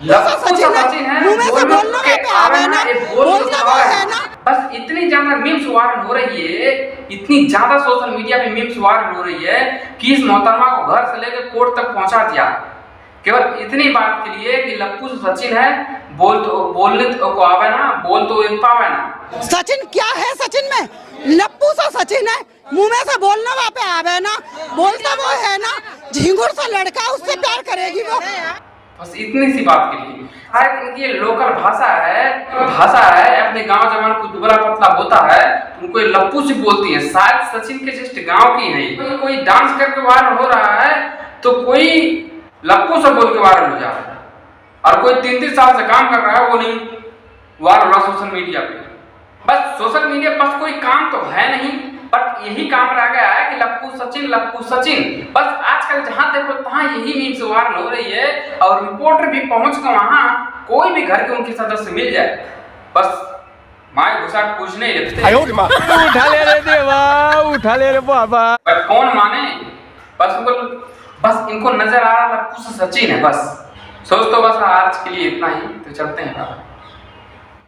लप्पू सा सचिन है, मुंह में से बोलना पे आवे ना, बोलता वो है ना। बस इतनी ज्यादा मीम्स वायरल हो रही है, इतनी ज्यादा सोशल मीडिया पे मीम्स वायरल हो रही है कि इस मोहतरमा को घर से लेकर कोर्ट तक पहुंचा दिया, केवल इतनी बात के लिए कि लप्पू सा सचिन है, बोलने को आवे ना, बोल तो एक पावे ना। सचिन क्या है सचिन में? लप्पू सा सचिन है, मुंह में से बोलना वहाँ पे आवे ना, बोलता वो है ना। झिंगुर सा लड़का, उससे प्यार करेगी वो। बस इतनी सी बात के लिए शायद इनकी ये लोकल भाषा है, अपने गांव जवान को दुबला पतला होता है, उनको ये लप्पू से बोलती है। शायद सचिन के जस्ट गांव की है, कोई डांस करके वायरल हो रहा है तो कोई लप्पू से बोल के वायरल हो जा रहा है, और कोई 3-3 साल से काम कर रहा है वो नहीं वायरल हो रहा सोशल मीडिया पे। बस सोशल मीडिया बस कोई काम तो है नहीं, बट यही काम रह गया है कि लप्पू सचिन। बस आजकल जहां देखो तहां यही मीम्स वायरल हो रही है, और रिपोर्टर भी पहुंच कर वहां कोई भी घर के उनके सदस्य मिल जाए, बस माय घुसा कुछ नहीं लगते। उठा ले रे देवा, उठा ले रे बाबा। कौन माने? बस इनको नजर आ रहा लप्पू सचिन है बस। सोच तो बस आज के लिए इतना ही, तो चलते हैं।